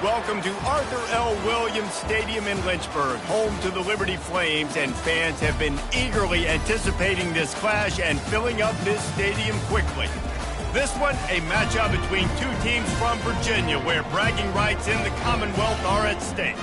Welcome to Arthur L. Williams Stadium in Lynchburg, home to the Liberty Flames, and fans have been eagerly anticipating this clash and filling up this stadium quickly. This one, a matchup between two teams from Virginia, where bragging rights in the Commonwealth are at stake.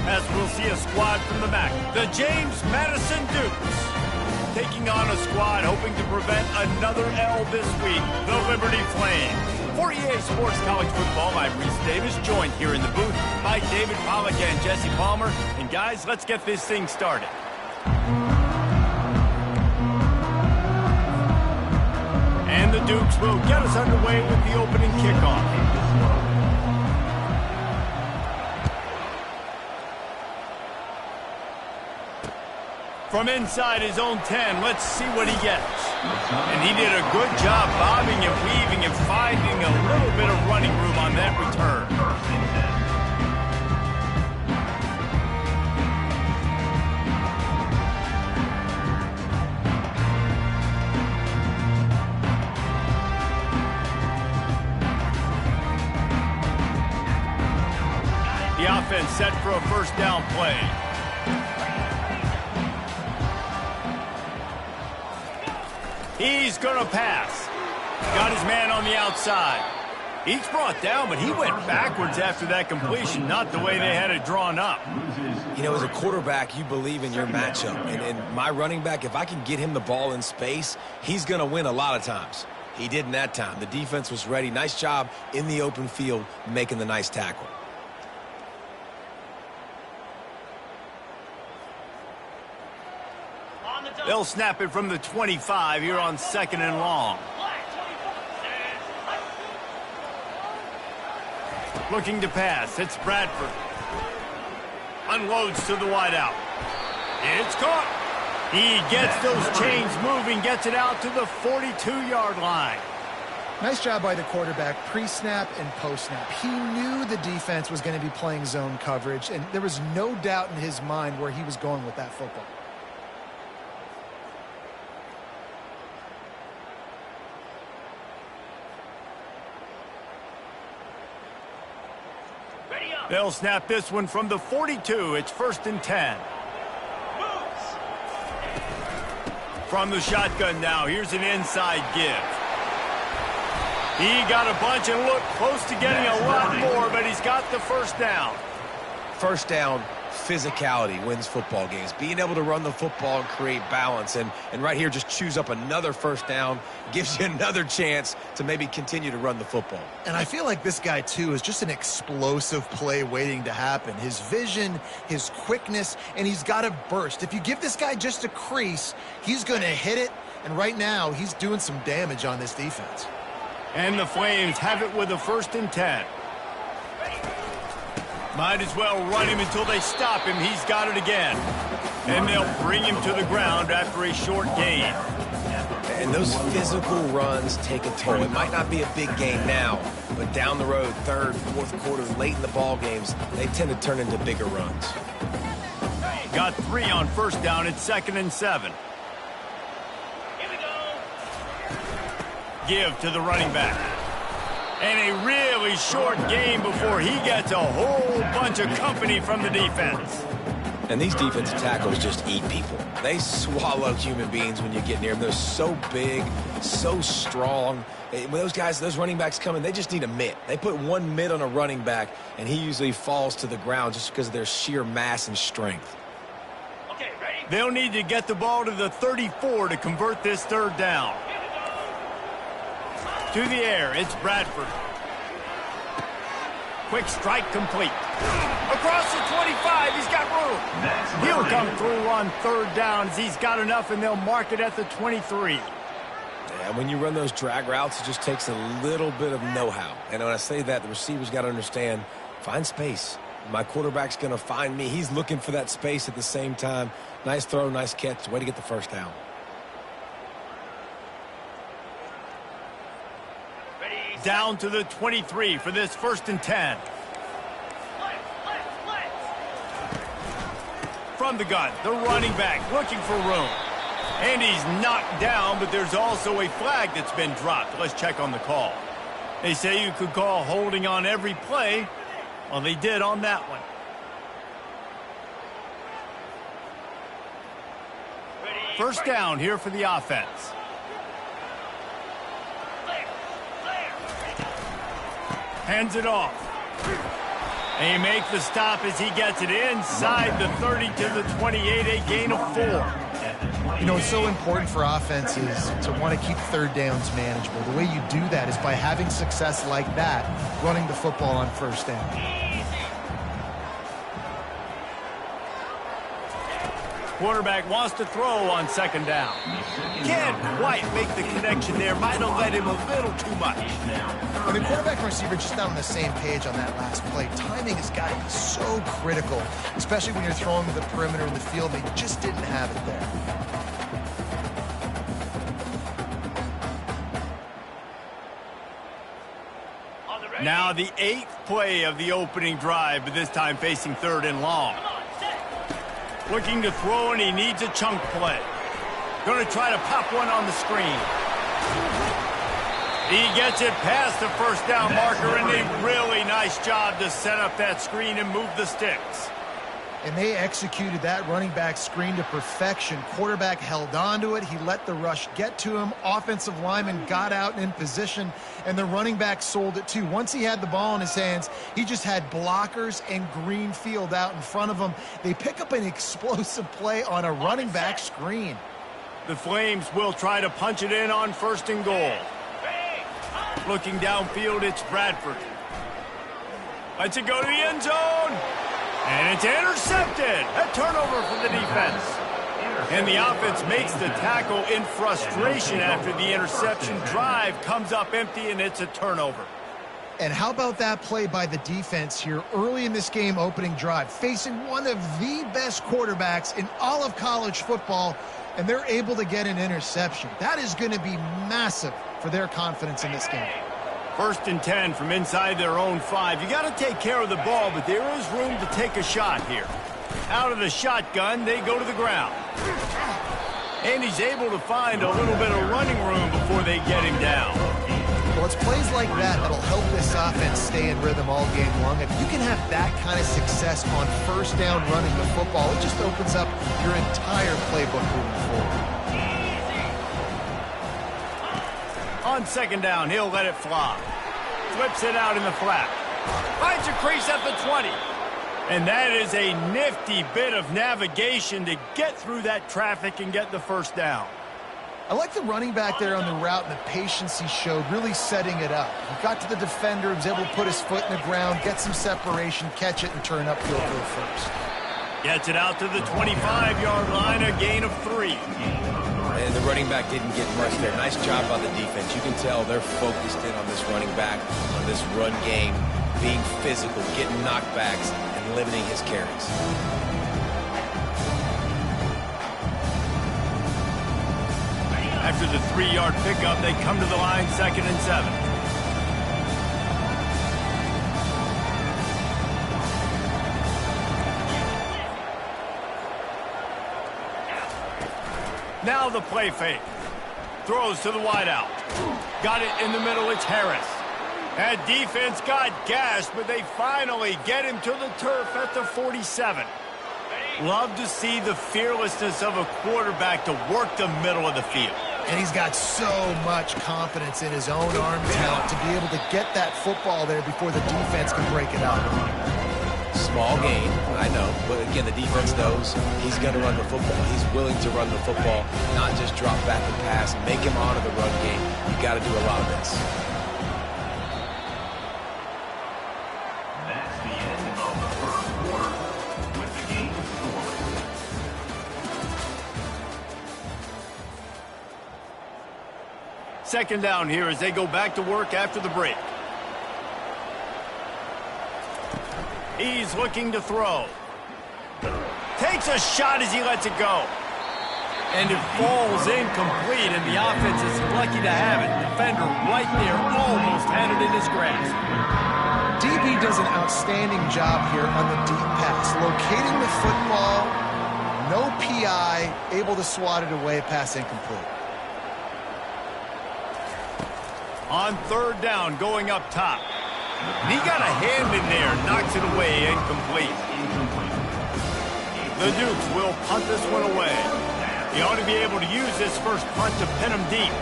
As we'll see a squad from the MAC, the James Madison Dukes, taking on a squad hoping to prevent another L this week, the Liberty Flames. For EA Sports College Football, I'm Reese Davis, joined here in the booth by David Pollack and Jesse Palmer. And guys, let's get this thing started. And the Dukes will get us underway with the opening kickoff. From inside his own 10, let's see what he gets. And he did a good job bobbing and weaving and finding a little bit of running room on that return. The offense set for a first down play. He's going to pass. Got his man on the outside. He's brought down, but he went backwards after that completion, not the way they had it drawn up. You know, as a quarterback, you believe in your matchup. And my running back, if I can get him the ball in space, he's going to win a lot of times. He didn't that time. The defense was ready. Nice job in the open field making the nice tackle. They'll snap it from the 25 here on 2nd and long. Looking to pass. It's Bradford. Unloads to the wideout. It's caught. He gets those chains moving, gets it out to the 42-yard line. Nice job by the quarterback, pre-snap and post-snap. He knew the defense was going to be playing zone coverage, and there was no doubt in his mind where he was going with that football. They'll snap this one from the 42. It's 1st and 10. From the shotgun now, here's an inside give. He got a bunch and looked close to getting a lot more, but he's got the first down. First down, physicality wins football games. Being able to run the football and create balance. And right here, just choose up another first down. Gives you another chance to maybe continue to run the football. And I feel like this guy, too, is just an explosive play waiting to happen. His vision, his quickness, and he's got a burst. If you give this guy just a crease, he's going to hit it. And right now, he's doing some damage on this defense. And the Flames have it with a 1st and 10. Might as well run him until they stop him. He's got it again. And they'll bring him to the ground after a short gain. And those physical runs take a toll. It might not be a big game now, but down the road, 3rd, 4th quarter, late in the ball games, they tend to turn into bigger runs. Got 3 on first down. It's 2nd and 7. Here we go. Give to the running back. And a really short game before he gets a whole bunch of company from the defense. And these defensive tackles just eat people. They swallow human beings when you get near them. They're so big, so strong. When those guys, those running backs come in, they just need a mitt. They put one mitt on a running back, and he usually falls to the ground just because of their sheer mass and strength. Okay, ready? They'll need to get the ball to the 34 to convert this 3rd down. To the air, it's Bradford. Quick strike complete. Across the 25, he's got room. He'll come through on 3rd down as he's got enough, and they'll mark it at the 23. Yeah, when you run those drag routes, it just takes a little bit of know-how. And when I say that, the receiver's got to understand, find space. My quarterback's going to find me. He's looking for that space at the same time. Nice throw, nice catch. Way to get the first down. Down to the 23 for this 1st and 10. From the gun, the running back looking for room. And he's knocked down, but there's also a flag that's been dropped. Let's check on the call. They say you could call holding on every play, Well, they did on that one. First down here for the offense. Hands it off. And he makes the stop as he gets it inside the 30 to the 28, a gain of 4. You know, it's so important for offenses to want to keep third downs manageable. The way you do that is by having success like that, running the football on first down. Quarterback wants to throw on second down. Can't quite make the connection there. Might have led him a little too much. When the quarterback and receiver just not on the same page on that last play, timing has got to be so critical, especially when you're throwing to the perimeter in the field. They just didn't have it there. Now the 8th play of the opening drive, but this time facing third and long. Looking to throw, and he needs a chunk play. Going to try to pop one on the screen. He gets it past the first down marker, and a really nice job to set up that screen and move the sticks. And they executed that running back screen to perfection. Quarterback held on to it. He let the rush get to him. Offensive lineman got out and in position, and the running back sold it too. Once he had the ball in his hands, he just had blockers and green field out in front of him. They pick up an explosive play on a running back screen. The Flames will try to punch it in on first and goal. Looking downfield, it's Bradford. Lets it go to the end zone. And it's intercepted. A turnover for the defense. And the offense makes the tackle in frustration after the interception. Drive comes up empty, and it's a turnover. And how about that play by the defense here early in this game opening drive, facing one of the best quarterbacks in all of college football, and they're able to get an interception. That is going to be massive for their confidence in this game. First and 10 from inside their own 5. You got to take care of the ball, but there is room to take a shot here. Out of the shotgun, they go to the ground. And he's able to find a little bit of running room before they get him down. Well, it's plays like that that'll help this offense stay in rhythm all game long. If you can have that kind of success on first down running the football, it just opens up your entire playbook moving forward. On second down, he'll let it fly. Flips it out in the flat. Finds a crease at the 20. And that is a nifty bit of navigation to get through that traffic and get the first down. I like the running back there on the route and the patience he showed, really setting it up. He got to the defender, was able to put his foot in the ground, get some separation, catch it, and turn upfield for the first. Gets it out to the 25-yard line, a gain of 3. And the running back didn't get much there. Nice job by the defense. You can tell they're focused in on this running back, on this run game, being physical, getting knockbacks, and limiting his carries. After the 3-yard pickup, they come to the line, 2nd and 7. Now the play fake. Throws to the wideout. Got it in the middle, it's Harris. That defense got gashed, but they finally get him to the turf at the 47. Love to see the fearlessness of a quarterback to work the middle of the field. And he's got so much confidence in his own arm talent to be able to get that football there before the defense can break it up. Small gain, I know, but again, the defense knows he's going to run the football. He's willing to run the football, not just drop back and pass, make him honor the run game. You got to do a lot of this. That's the end of the first quarter with the game scored. Second down here as they go back to work after the break. He's looking to throw. Takes a shot as he lets it go. And it falls incomplete, and the offense is lucky to have it. Defender right there almost had it in his grasp. DB does an outstanding job here on the deep pass. Locating the football, no PI, able to swat it away, pass incomplete. On third down, going up top. And he got a hand in there, knocks it away, incomplete. The Dukes will punt this one away. He ought to be able to use this first punt to pin him deep.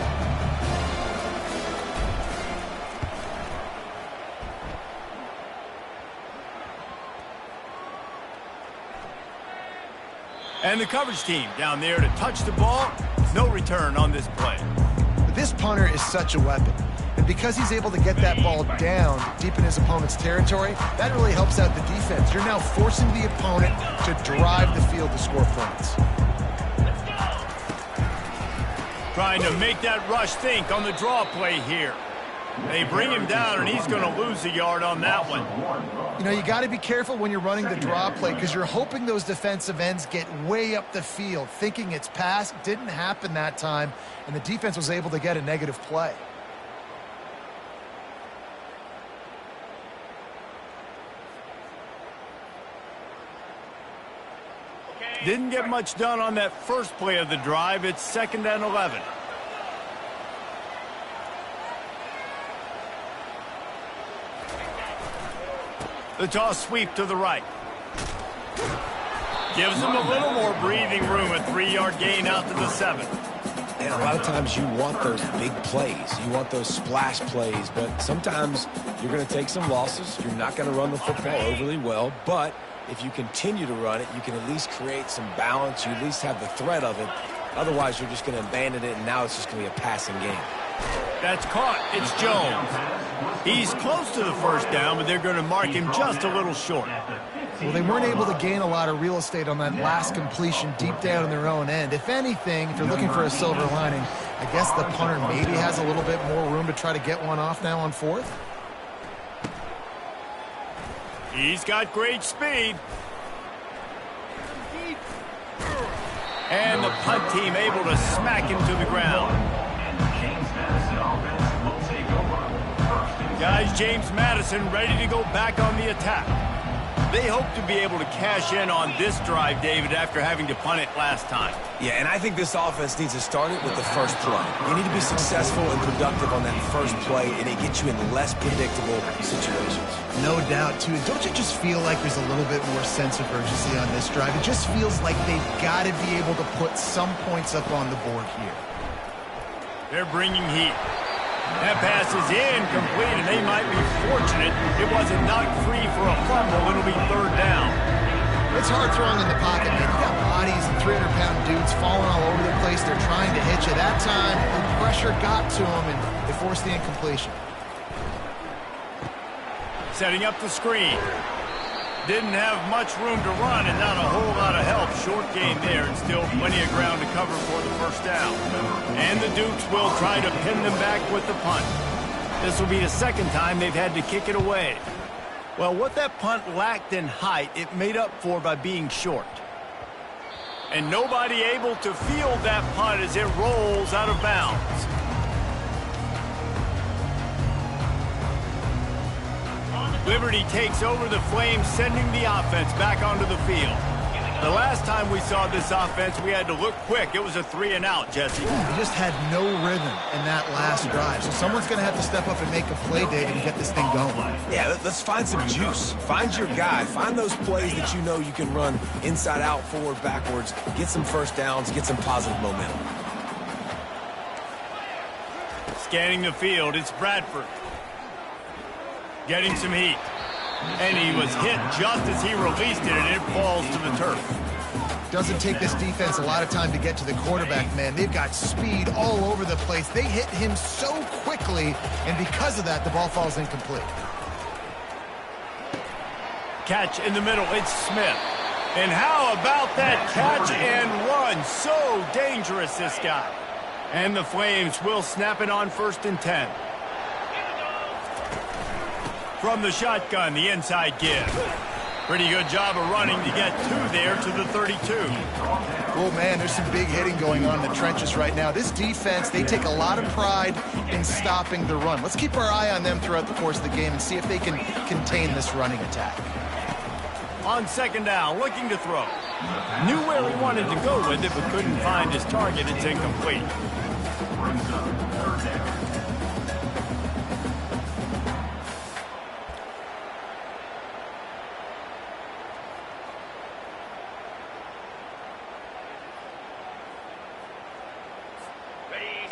And the coverage team down there to touch the ball. No return on this play. But this punter is such a weapon. And because he's able to get that ball down deep in his opponent's territory, that really helps out the defense. You're now forcing the opponent to drive the field to score points. Trying to make that rush think on the draw play here. They bring him down, and he's going to lose a yard on that one. You know, you got to be careful when you're running the draw play because you're hoping those defensive ends get way up the field, thinking it's pass. Didn't happen that time, and the defense was able to get a negative play. Didn't get much done on that first play of the drive. It's 2nd and 11. The toss sweep to the right. Gives them a little more breathing room. A 3-yard gain out to the 7. And a lot of times you want those big plays. You want those splash plays. But sometimes you're going to take some losses. You're not going to run the football overly well. But if you continue to run it, you can at least create some balance. You at least have the threat of it. Otherwise, you're just going to abandon it, and now it's just going to be a passing game. That's caught. It's Jones. He's close to the first down, but they're going to mark him just a little short. Well, they weren't able to gain a lot of real estate on that last completion deep down in their own end. If anything, if you're looking for a silver lining, I guess the punter maybe has a little bit more room to try to get one off now on 4th. He's got great speed. And the punt team able to smack him to the ground. Guys, James Madison ready to go back on the attack. They hope to be able to cash in on this drive, David, after having to punt it last time. Yeah, and I think this offense needs to start it with the first play. You need to be successful and productive on that first play, and it gets you in less predictable situations. No doubt, too. Don't you just feel like there's a little bit more sense of urgency on this drive? It just feels like they've got to be able to put some points up on the board here. They're bringing heat. That pass is incomplete, and they might be fortunate it wasn't knocked free for a fumble. It'll be 3rd down. It's hard throwing in the pocket, man. You got bodies and 300-pound dudes falling all over the place. They're trying to hit you. That time, the pressure got to them, and they forced the incompletion. Setting up the screen. Didn't have much room to run and not a whole lot of help. Short gain there and still plenty of ground to cover for the first down. And the Dukes will try to pin them back with the punt. This will be the 2nd time they've had to kick it away. Well, what that punt lacked in height, it made up for by being short. And nobody able to field that punt as it rolls out of bounds. Liberty takes over the Flames, sending the offense back onto the field. The last time we saw this offense, we had to look quick. It was a 3-and-out, Jesse. They just had no rhythm in that last drive. So someone's going to have to step up and make a play, David, and get this thing going. Yeah, let's find some juice. Find your guy. Find those plays that you know you can run inside out, forward, backwards. Get some first downs. Get some positive momentum. Scanning the field, it's Bradford. Getting some heat. And he was hit just as he released it, and it falls to the turf. Doesn't take this defense a lot of time to get to the quarterback, man. They've got speed all over the place. They hit him so quickly, and because of that, the ball falls incomplete. Catch in the middle, it's Smith. And how about that catch and run? So dangerous, this guy. And the Flames will snap it on 1st and 10. From the shotgun, the inside give. Pretty good job of running to get 2 there to the 32. Oh, man, there's some big hitting going on in the trenches right now. This defense, they take a lot of pride in stopping the run. Let's keep our eye on them throughout the course of the game and see if they can contain this running attack. On 2nd down, looking to throw. Knew where he wanted to go with it, but couldn't find his target. It's incomplete.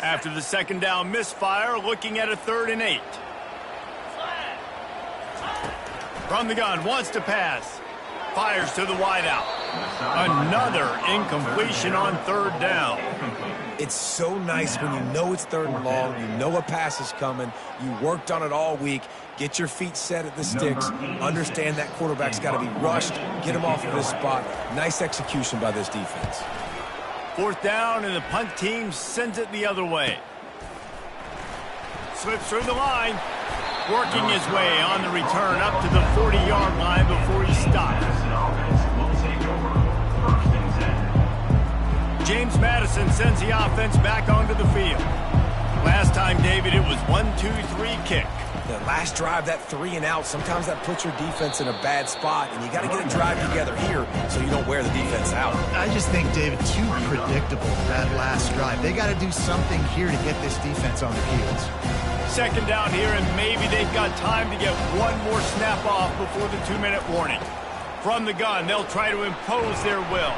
After the second down misfire, looking at a 3rd and 8. From the gun, wants to pass. Fires to the wideout. Another incompletion on 3rd down. It's so nice when you know it's 3rd and long, you know a pass is coming, you worked on it all week, get your feet set at the sticks, understand that quarterback's got to be rushed, get him off of this spot. Nice execution by this defense. 4th down, and the punt team sends it the other way. Slips through the line, working his way on the return up to the 40-yard line before he stops. James Madison sends the offense back onto the field. Last time, David, it was 1-2-3 kick. The last drive, that 3 and out, sometimes that puts your defense in a bad spot, and you got to get a drive together here so you don't wear the defense out. I just think, David, too predictable, that last drive. They got to do something here to get this defense on their heels. 2nd down here, and maybe they've got time to get one more snap off before the 2-minute warning. From the gun, they'll try to impose their will.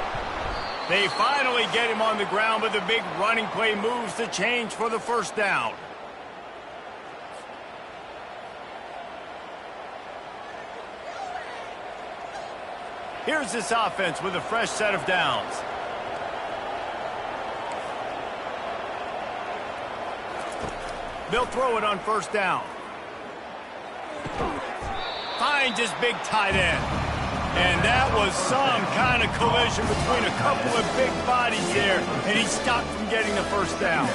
They finally get him on the ground, but the big running play moves the change for the 1st down. Here's this offense with a fresh set of downs. They'll throw it on 1st down. Finds his big tight end. And that was some kind of collision between a couple of big bodies there, and he stopped from getting the 1st down.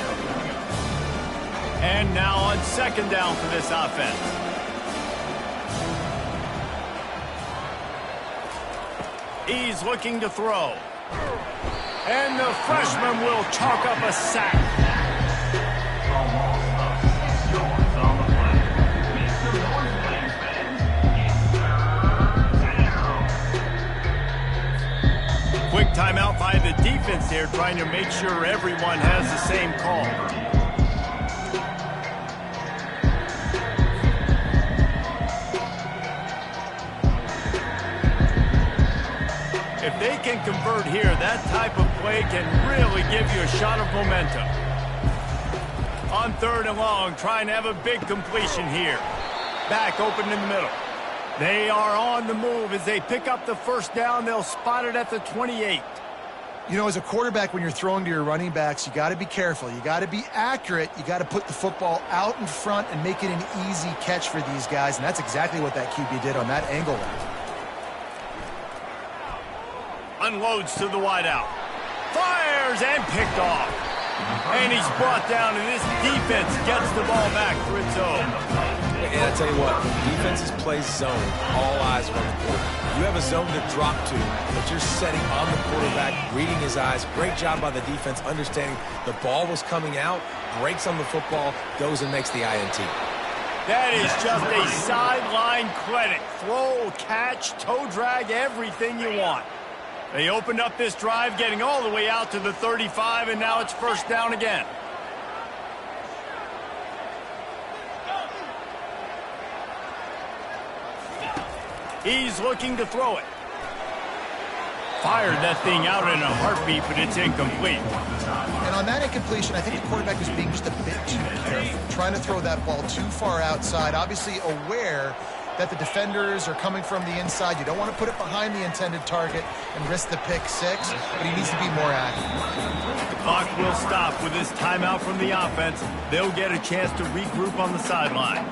And now on 2nd down for this offense. He's looking to throw. And the freshman will chalk up a sack. Quick timeout by the defense there, trying to make sure everyone has the same call. If they can convert here, that type of play can really give you a shot of momentum. On 3rd and long, trying to have a big completion here. Back open in the middle. They are on the move. As they pick up the 1st down, they'll spot it at the 28. You know, as a quarterback, when you're throwing to your running backs, you got to be careful. You got to be accurate. You got to put the football out in front and make it an easy catch for these guys, and that's exactly what that QB did on that angle route. Unloads to the wideout. Fires and picked off. And he's brought down, and this defense gets the ball back for its own. And I tell you what, defenses play zone. All eyes are on the quarterback. You have a zone to drop to, but you're setting on the quarterback, reading his eyes. Great job by the defense, understanding the ball was coming out, breaks on the football, goes and makes the INT. That is just a sideline credit. Throw, catch, toe drag, everything you want. They opened up this drive, getting all the way out to the 35, and now it's 1st down again. He's looking to throw it. Fired that thing out in a heartbeat, but it's incomplete. And on that incompletion, I think the quarterback was being just a bit too careful, trying to throw that ball too far outside, obviously aware that the defenders are coming from the inside. You don't want to put it behind the intended target and risk the pick 6, but he needs to be more accurate. The clock will stop with this timeout from the offense. They'll get a chance to regroup on the sideline.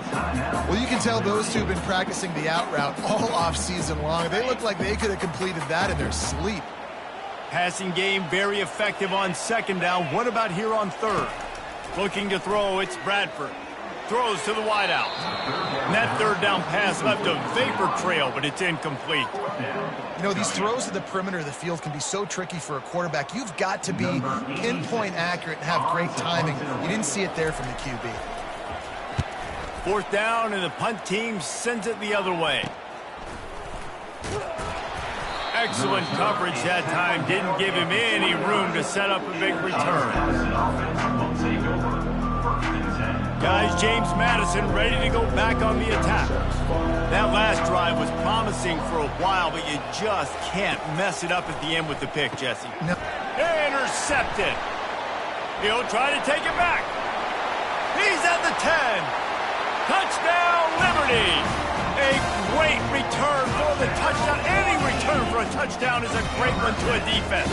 Well, you can tell those two have been practicing the out route all off-season long. They look like they could have completed that in their sleep. Passing game very effective on 2nd down. What about here on 3rd? Looking to throw, it's Bradford. Throws to the wideout. And that 3rd down pass left a vapor trail, but it's incomplete. You know, these throws to the perimeter of the field can be so tricky for a quarterback. You've got to be pinpoint accurate and have great timing. You didn't see it there from the QB. 4th down, and the punt team sends it the other way. Excellent coverage that time. Didn't give him any room to set up a big return. Guys, James Madison ready to go back on the attack. That last drive was promising for a while, but you just can't mess it up at the end with the pick, Jesse. No. Intercepted. He'll try to take it back. He's at the 10. Touchdown, Liberty. A great return for the touchdown. Any return for a touchdown is a great one to a defense.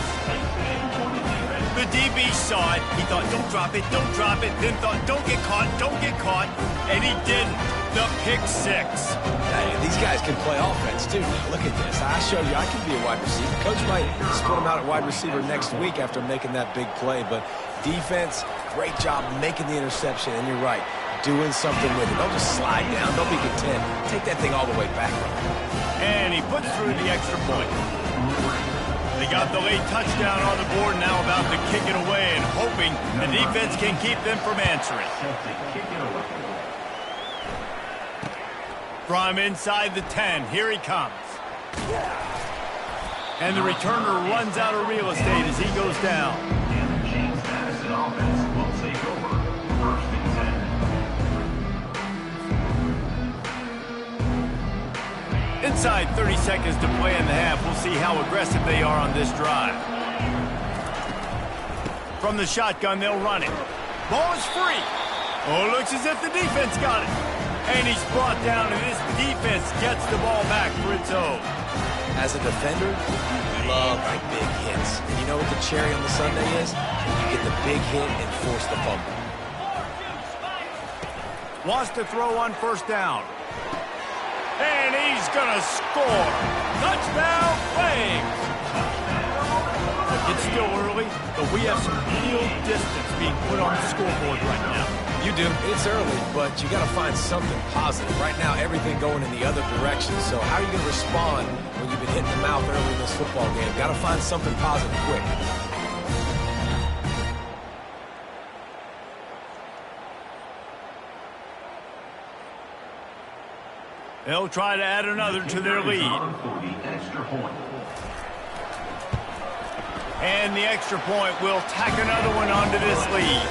The DB saw it. He thought, don't drop it, don't drop it. Then thought, don't get caught, don't get caught. And he didn't. The pick six. Hey, these guys can play offense, too. Look at this. I showed you I can be a wide receiver. Coach might split him out at wide receiver next week after making that big play. But defense, great job making the interception. And you're right, doing something with it. Don't just slide down. Don't be content. Take that thing all the way back. And he puts through the extra point. They got the late touchdown on the board, now about to kick it away and hoping the defense can keep them from answering. From inside the 10, here he comes. And the returner runs out of real estate as he goes down. Inside 30 seconds to play in the half. We'll see how aggressive they are on this drive. From the shotgun, they'll run it. Ball is free. Oh, looks as if the defense got it. And he's brought down, and this defense gets the ball back for its own. As a defender, love big hits. And you know what the cherry on the sundae is? You get the big hit and force the fumble. Wants to throw on first down. And he's going to score. Touchdown, Flames. It's still early, but we have some real distance being put on the scoreboard right now. You do. It's early, but you got to find something positive. Right now, everything going in the other direction. So how are you going to respond when you've been hitting the mouth early in this football game? Got to find something positive quick. They'll try to add another to their lead. And the extra point will tack another one onto this lead.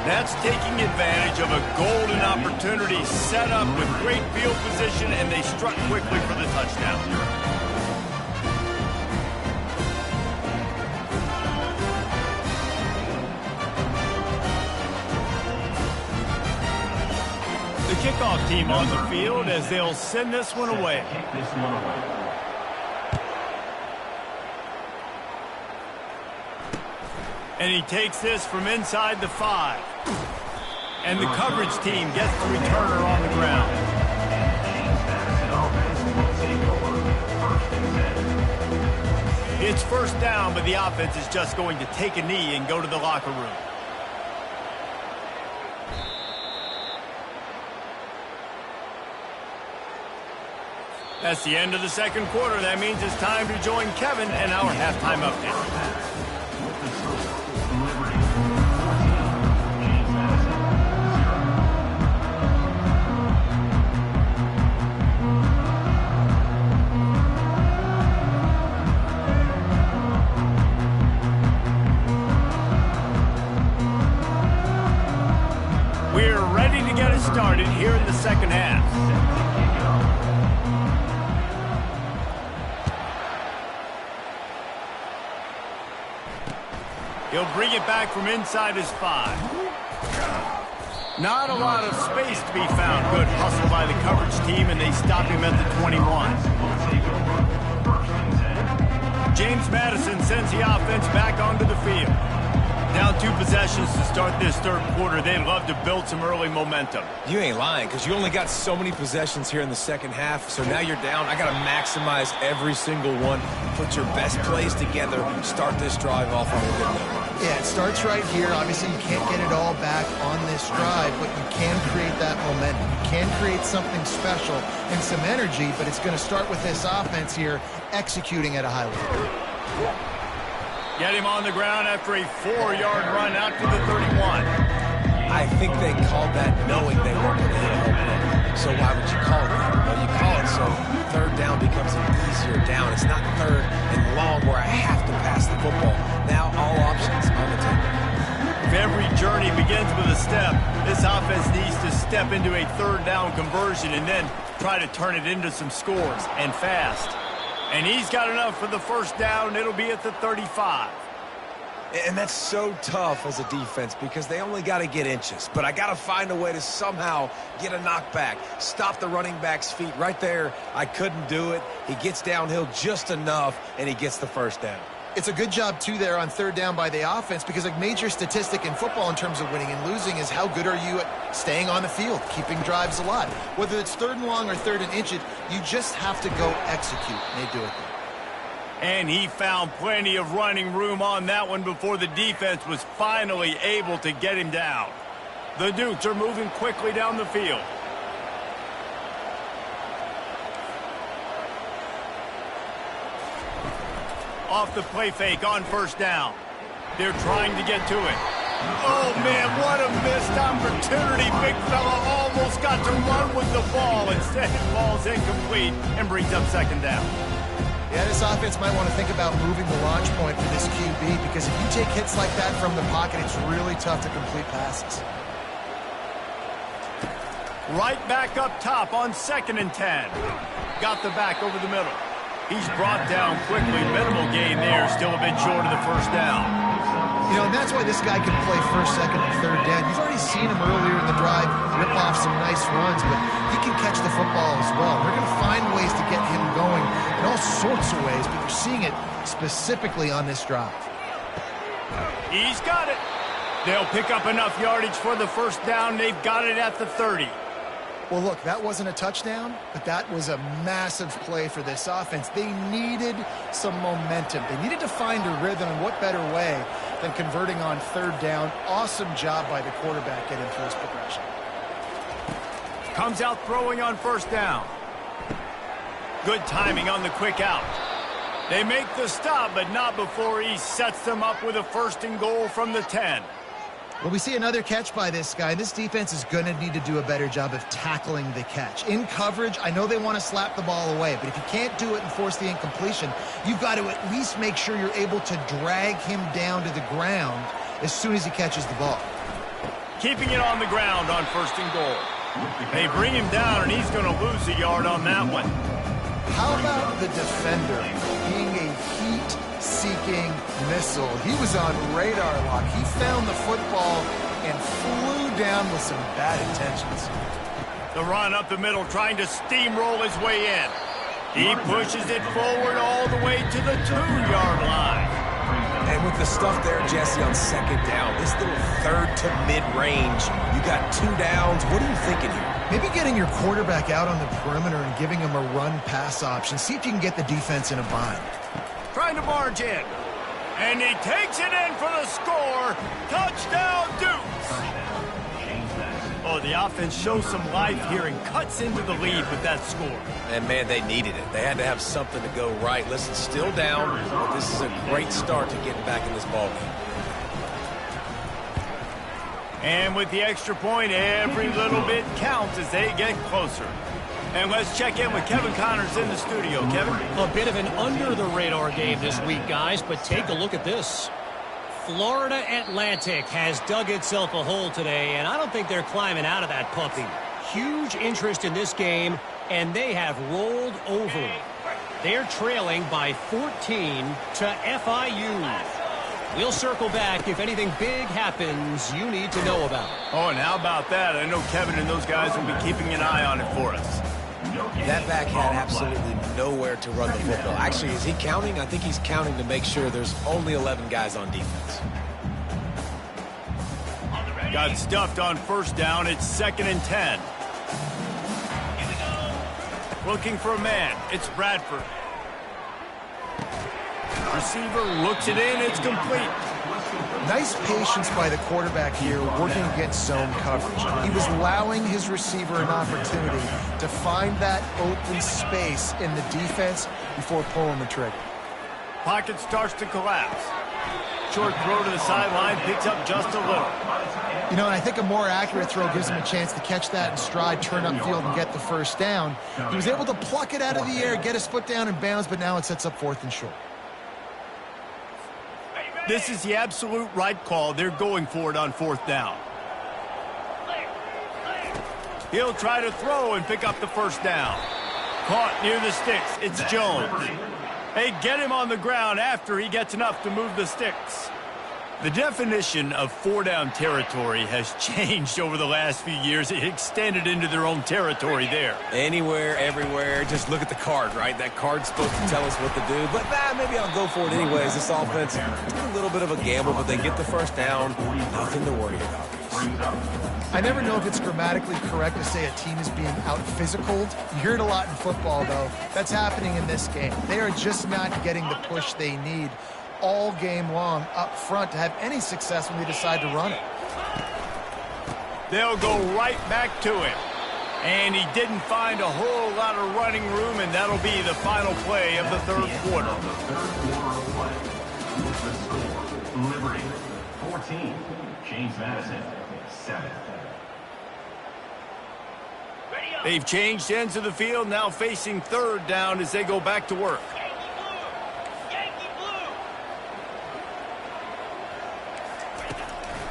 That's taking advantage of a golden opportunity set up with great field position, and they struck quickly for the touchdown. The kickoff team on the field as they'll send this one away. And he takes this from inside the 5. And the coverage team gets the returner on the ground. It's first down, but the offense is just going to take a knee and go to the locker room. That's the end of the second quarter. That means it's time to join Kevin and our halftime update. We're ready to get it started here in the second half. He'll bring it back from inside his 5. Not a lot of space to be found. Good hustle by the coverage team, and they stop him at the 21. James Madison sends the offense back onto the field. Down 2 possessions to start this third quarter. They'd love to build some early momentum. You ain't lying, because you only got so many possessions here in the second half. So now you're down. I got to maximize every single one. Put your best plays together. Start this drive off on a good note. Yeah, it starts right here. Obviously, you can't get it all back on this drive, but you can create that momentum. You can create something special and some energy, but it's going to start with this offense here executing at a high level. Get him on the ground after a 4-yard run out to the 31. I think they called that knowing they weren't going to hit a home run. So why would you call it that? Well, you call it so third down becomes an easier down. It's not third and long where I have to pass the football. Now all options on the table. If every journey begins with a step, this offense needs to step into a third down conversion and then try to turn it into some scores, and fast. And he's got enough for the first down. It'll be at the 35. And that's so tough as a defense because they only got to get inches. But I got to find a way to somehow get a knockback, stop the running back's feet. Right there, I couldn't do it. He gets downhill just enough, and he gets the first down. It's a good job, too, there on third down by the offense because a major statistic in football in terms of winning and losing is how good are you at staying on the field, keeping drives alive. Whether it's third and long or third and inches, you just have to go execute, and they do it there. And he found plenty of running room on that one before the defense was finally able to get him down. The Dukes are moving quickly down the field. Off the play fake on first down. They're trying to get to it. Oh, man, what a missed opportunity. Big fella almost got to run with the ball. Instead, it falls incomplete and brings up second down. Yeah, this offense might want to think about moving the launch point for this QB because if you take hits like that from the pocket, it's really tough to complete passes. Right back up top on 2nd and 10. Got the back over the middle. He's brought down quickly. Minimal gain there, still a bit short of the first down. You know, and that's why this guy can play first, second, and third down. You've already seen him earlier in the drive rip off some nice runs, but he can catch the football as well. They're going to find ways to get him going in all sorts of ways, but you're seeing it specifically on this drive. He's got it. They'll pick up enough yardage for the first down. They've got it at the 30. Well, look, that wasn't a touchdown, but that was a massive play for this offense. They needed some momentum. They needed to find a rhythm, and what better way than converting on third down. Awesome job by the quarterback getting through his progression. Comes out throwing on first down. Good timing on the quick out. They make the stop, but not before he sets them up with a 1st and goal from the 10. Well, we see another catch by this guy. This defense is going to need to do a better job of tackling the catch. In coverage, I know they want to slap the ball away, but if you can't do it and force the incompletion, you've got to at least make sure you're able to drag him down to the ground as soon as he catches the ball. Keeping it on the ground on 1st and goal. They bring him down, and he's going to lose a yard on that one. How about the defender being a heat-seeking missile? He was on radar lock. He found the football and flew down with some bad intentions. The run up the middle, trying to steamroll his way in. He pushes it forward all the way to the 2-yard line. And with the stuff there, Jesse, on 2nd down, this little third to mid-range, you got 2 downs. What are you thinking here? Maybe getting your quarterback out on the perimeter and giving him a run-pass option. See if you can get the defense in a bind. Trying to barge in. And he takes it in for the score. Touchdown, Dukes. Oh, the offense shows some life here and cuts into the lead with that score. And, man, they needed it. They had to have something to go right. Listen, still down, but this is a great start to getting back in this ballgame. And with the extra point, every little bit counts as they get closer. And let's check in with Kevin Connors in the studio. Kevin? A bit of an under-the-radar game this week, guys, but take a look at this. Florida Atlantic has dug itself a hole today, and I don't think they're climbing out of that puppy. Huge interest in this game, and they have rolled over. They're trailing by 14 to FIU. We'll circle back if anything big happens you need to know about. Oh, and how about that? I know Kevin and those guys will be keeping an eye on it for us. That back had absolutely nowhere to run the football. Actually, is he counting? I think he's counting to make sure there's only 11 guys on defense. Got stuffed on first down. It's 2nd and 10. Looking for a man. It's Bradford. Receiver looks it in. It's complete. Nice patience by the quarterback here working against zone coverage. He was allowing his receiver an opportunity to find that open space in the defense before pulling the trigger. Pocket starts to collapse. Short throw to the sideline, picks up just a little. You know, and I think a more accurate throw gives him a chance to catch that in stride, turn upfield, and get the first down. He was able to pluck it out of the air, get his foot down and bounds, but now it sets up 4th and short. This is the absolute right call. They're going for it on 4th down. He'll try to throw and pick up the first down. Caught near the sticks. It's Jones. They get him on the ground after he gets enough to move the sticks. The definition of four-down territory has changed over the last few years. It extended into their own territory there. Anywhere, everywhere. Just look at the card, right? That card's supposed to tell us what to do. But maybe I'll go for it anyways. This offense, a little bit of a gamble, but they get the first down. Nothing to worry about. I never know if it's grammatically correct to say a team is being out-physicaled. You hear it a lot in football, though. That's happening in this game. They are just not getting the push they need all game long up front to have any success when they decide to run it. They'll go right back to him. And he didn't find a whole lot of running room, and that'll be the final play of the third quarter. Liberty, 14. James Madison, 7. They've changed ends of the field, now facing third down as they go back to work.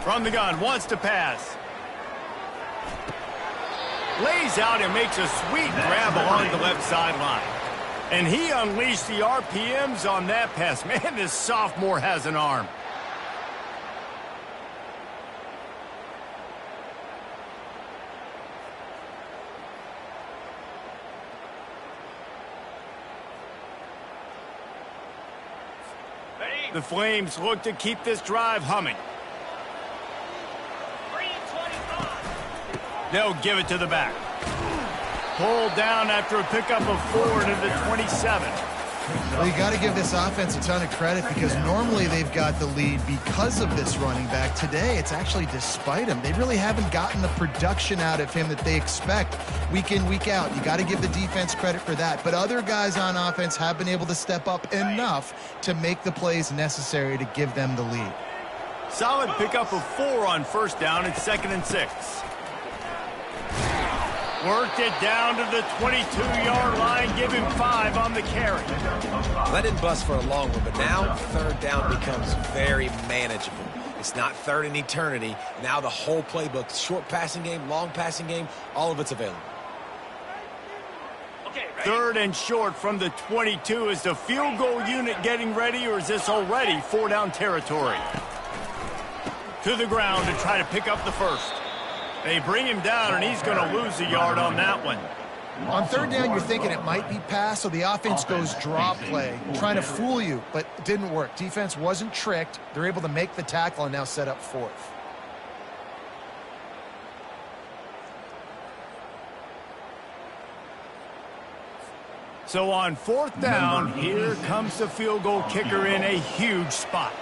From the gun, wants to pass. Lays out and makes a sweet grab along the left sideline. And he unleashed the RPMs on that pass. Man, this sophomore has an arm. The Flames look to keep this drive humming. They'll give it to the back. Pulled down after a pickup of 4 to the 27. Well, you got to give this offense a ton of credit because normally they've got the lead because of this running back. Today, it's actually despite him. They really haven't gotten the production out of him that they expect week in, week out. You got to give the defense credit for that. But other guys on offense have been able to step up enough to make the plays necessary to give them the lead. Solid pickup of 4 on first down and 2nd and 6. Worked it down to the 22-yard line, give him 5 on the carry. That didn't bust for a long one, but now third down becomes very manageable. It's not third in eternity. Now the whole playbook, short passing game, long passing game, all of it's available. Okay, ready? Third and short from the 22. Is the field goal unit getting ready, or is this already 4-down territory? To the ground to try to pick up the first. They bring him down, and he's going to lose a yard on that one. On third down, you're thinking it might be pass, so the offense goes draw play, trying to fool you, but it didn't work. Defense wasn't tricked. They're able to make the tackle and now set up fourth. So on fourth down, here comes the field goal kicker in a huge spot.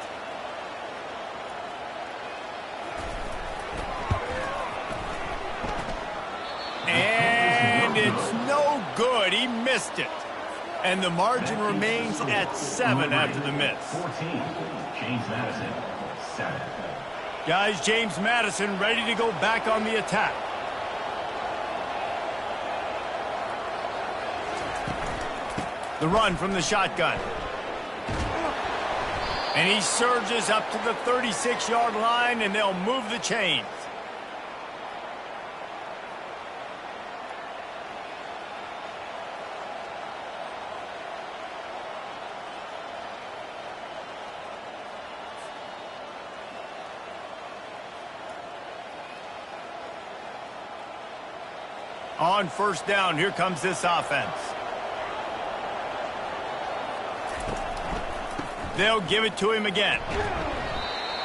And it's no good. He missed it. And the margin remains at 7 after the miss. 14, James Madison, 7. Guys, James Madison ready to go back on the attack. The run from the shotgun. And he surges up to the 36-yard line, and they'll move the chains. On first down, here comes this offense. They'll give it to him again.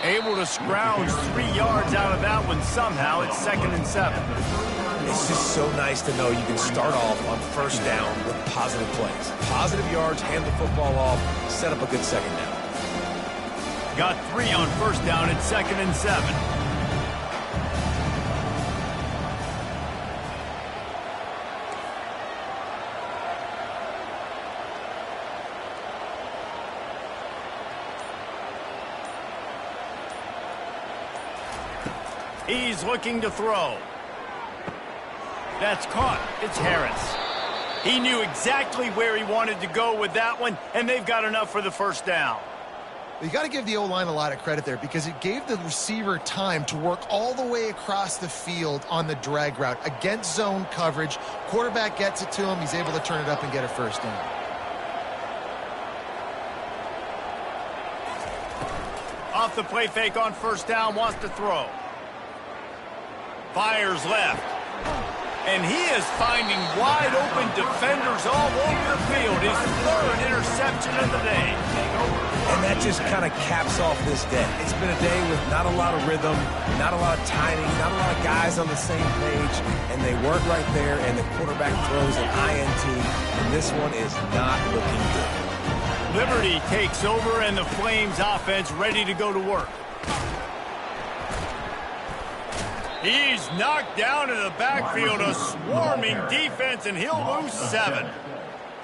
Able to scrounge 3 yards out of that one somehow. It's 2nd and 7. It's just so nice to know you can start off on first down with positive plays. Positive yards, hand the football off, set up a good second down. Got 3 on first down at 2nd and 7. He's looking to throw. That's caught. It's Harris. He knew exactly where he wanted to go with that one, and they've got enough for the first down. You got to give the O-line a lot of credit there because it gave the receiver time to work all the way across the field on the drag route against zone coverage. Quarterback gets it to him. He's able to turn it up and get a first down. off the play fake on first down, wants to throw. Fires left. And he is finding wide open defenders all over the field. His third interception of the day. And that just kind of caps off this day. It's been a day with not a lot of rhythm, not a lot of timing, not a lot of guys on the same page, and they weren't right there, and the quarterback throws an INT, and this one is not looking good. Liberty takes over, and the Flames offense ready to go to work. He's knocked down in the backfield, a swarming defense, and he'll lose 7.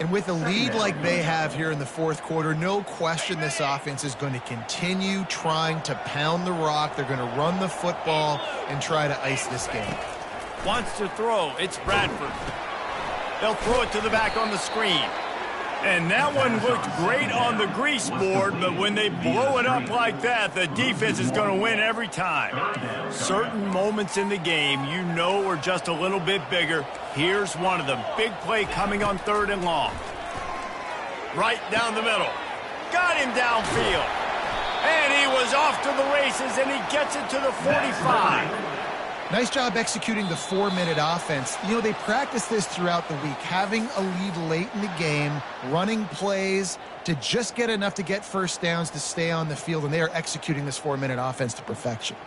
And with a lead like they have here in the fourth quarter, no question this offense is going to continue trying to pound the rock. They're going to run the football and try to ice this game. Wants to throw. It's Bradford. They'll throw it to the back on the screen. And that one looked great on the grease board, but when they blow it up like that, the defense is going to win every time. Certain moments in the game you know are just a little bit bigger. Here's one of them. Big play coming on 3rd and long. Right down the middle. Got him downfield. And he was off to the races, and he gets it to the 45. Nice job executing the 4-minute offense. You know, they practice this throughout the week, having a lead late in the game, running plays to just get enough to get first downs to stay on the field, and they are executing this 4-minute offense to perfection.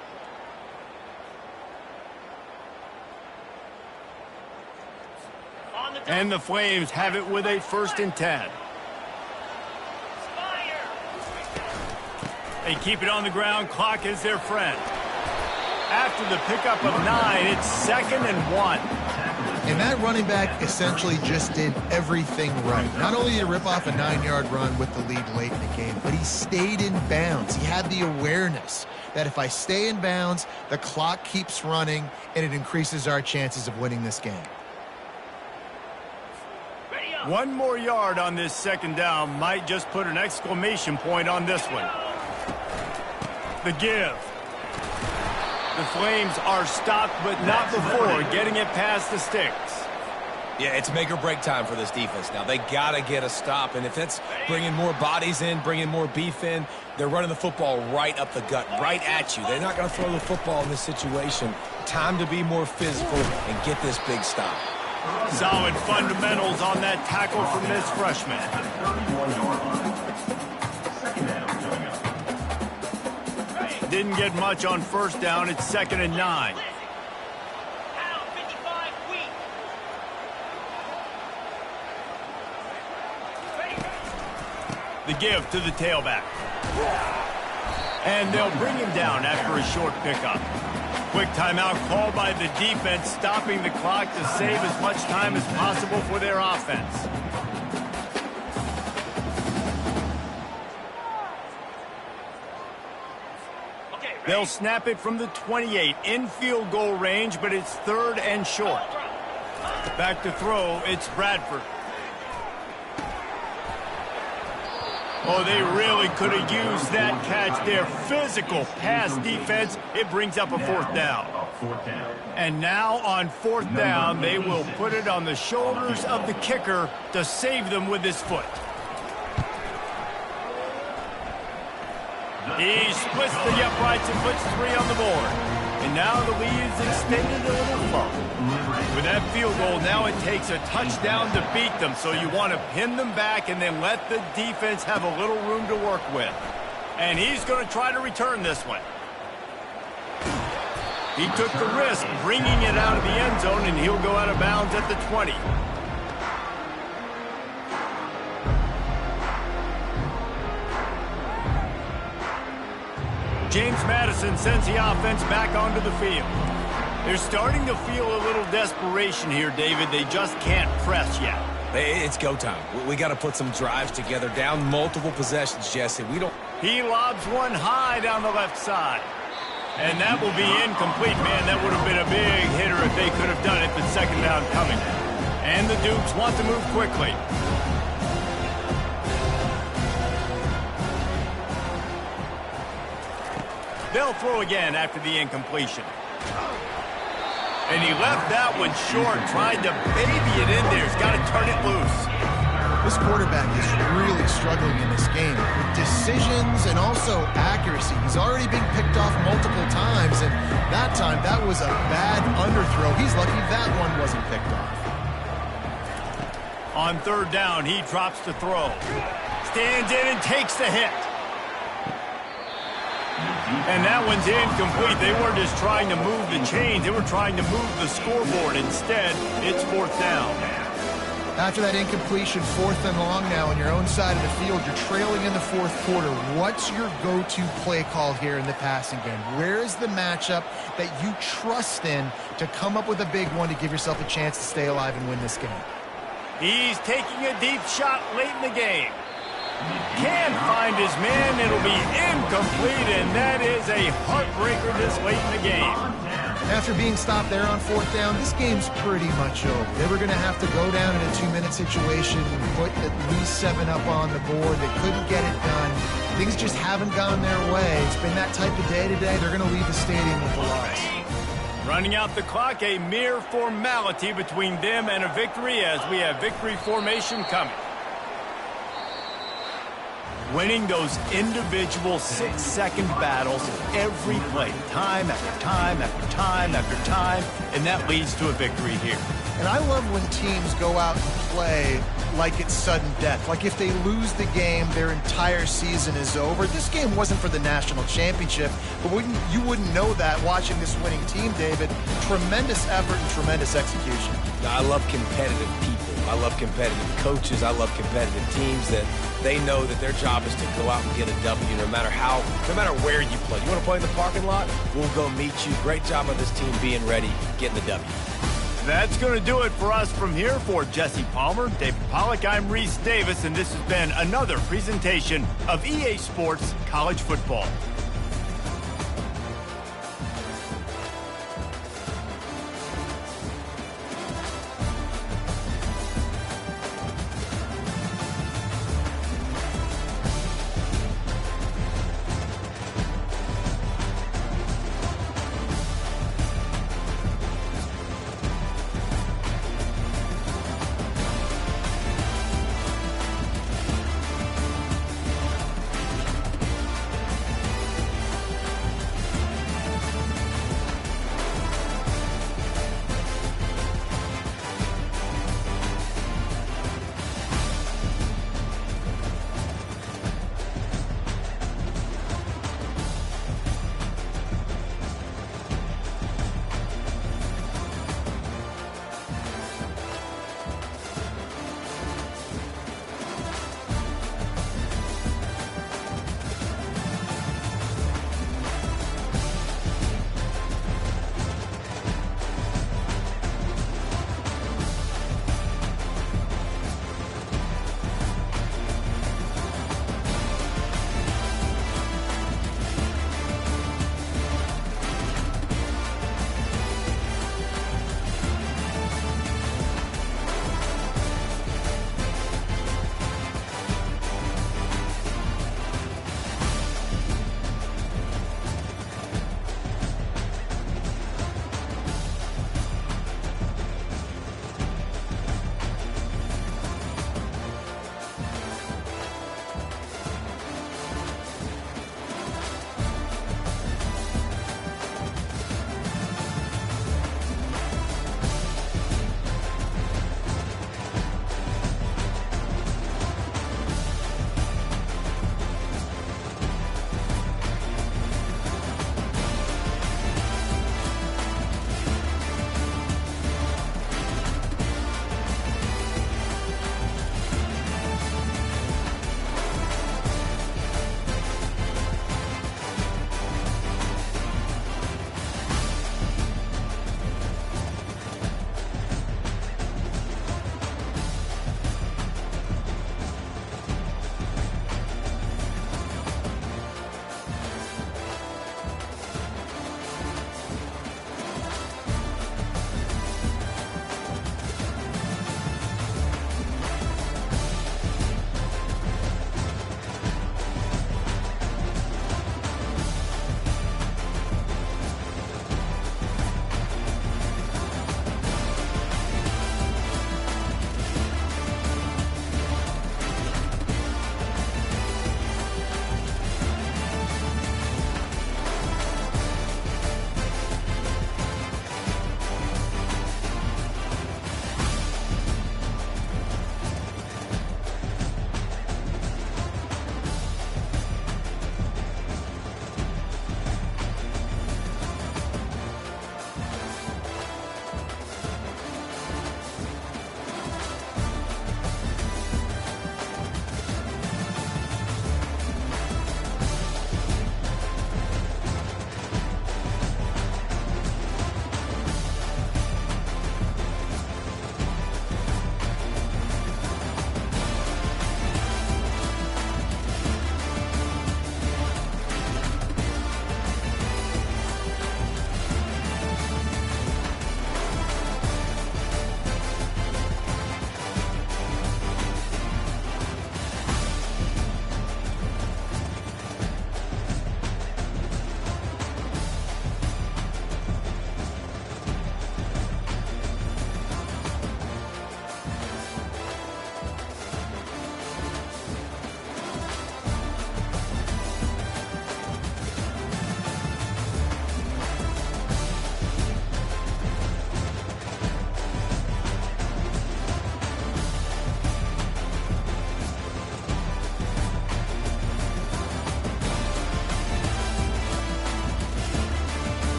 And the Flames have it with a 1st and 10. They keep it on the ground. Clock is their friend. After the pickup of 9, it's 2nd and 1. And that running back essentially just did everything right. Not only did he rip off a 9-yard run with the lead late in the game, but he stayed in bounds. He had the awareness that if I stay in bounds, the clock keeps running, and it increases our chances of winning this game. 1 more yard on this 2nd down might just put an exclamation point on this one. The give. The Flames are stopped, but not before getting it past the sticks. Yeah, it's make or break time for this defense now. They got to get a stop, and if it's bringing more bodies in, bringing more beef in, they're running the football right up the gut, right at you. They're not going to throw the football in this situation. Time to be more physical and get this big stop. Solid fundamentals on that tackle from this freshman. Didn't get much on first down. It's 2nd and 9. The give to the tailback. And they'll bring him down after a short pickup. Quick timeout called by the defense, stopping the clock to save as much time as possible for their offense. They'll snap it from the 28 in field goal range, but it's 3rd and short. Back to throw, it's Bradford. Oh, they really could have used that catch there. Physical pass defense. It brings up a 4th down. And now on 4th down, they will put it on the shoulders of the kicker to save them with his foot. He splits the uprights and puts 3 on the board. And now the lead is extended a little further. With that field goal, now it takes a touchdown to beat them. So you want to pin them back and then let the defense have a little room to work with. And he's going to try to return this one. He took the risk bringing it out of the end zone, and he'll go out of bounds at the 20. James Madison sends the offense back onto the field. They're starting to feel a little desperation here, David. They just can't press yet. It's go time. We got to put some drives together, down multiple possessions, Jesse. He lobs one high down the left side. And that will be incomplete. Man, that would have been a big hitter if they could have done it, but 2nd down coming. And the Dukes want to move quickly. They'll throw again after the incompletion. And he left that one short, tried to baby it in there. He's got to turn it loose. This quarterback is really struggling in this game. Decisions and also accuracy. He's already been picked off multiple times, and that time, that was a bad underthrow. He's lucky that one wasn't picked off. On third down, he drops to throw. Stands in and takes the hit. And that one's incomplete. They weren't just trying to move the chains. They were trying to move the scoreboard. Instead, it's fourth down. After that incompletion, fourth and long now on your own side of the field, you're trailing in the fourth quarter. What's your go-to play call here in the passing game? Where is the matchup that you trust in to come up with a big one to give yourself a chance to stay alive and win this game? He's taking a deep shot late in the game. Can't find his man. It'll be incomplete, and that is a heartbreaker this late in the game. After being stopped there on fourth down, this game's pretty much over. They were going to have to go down in a 2-minute situation and put at least 7 up on the board. They couldn't get it done. Things just haven't gone their way. It's been that type of day today. They're going to leave the stadium with a loss. Running out the clock, a mere formality between them and a victory as we have victory formation coming. Winning those individual 6-second battles every play, time after time after time after time, and that leads to a victory here. And I love when teams go out and play like it's sudden death. Like if they lose the game, their entire season is over. This game wasn't for the national championship, but you wouldn't know that watching this winning team, David. Tremendous effort and tremendous execution. I love competitive people. I love competitive coaches. I love competitive teams that they know that their job is to go out and get a W no matter where you play. You want to play in the parking lot? We'll go meet you. Great job of this team being ready, getting the W. That's going to do it for us from here. For Jesse Palmer, David Pollack, I'm Reese Davis, and this has been another presentation of EA Sports College Football.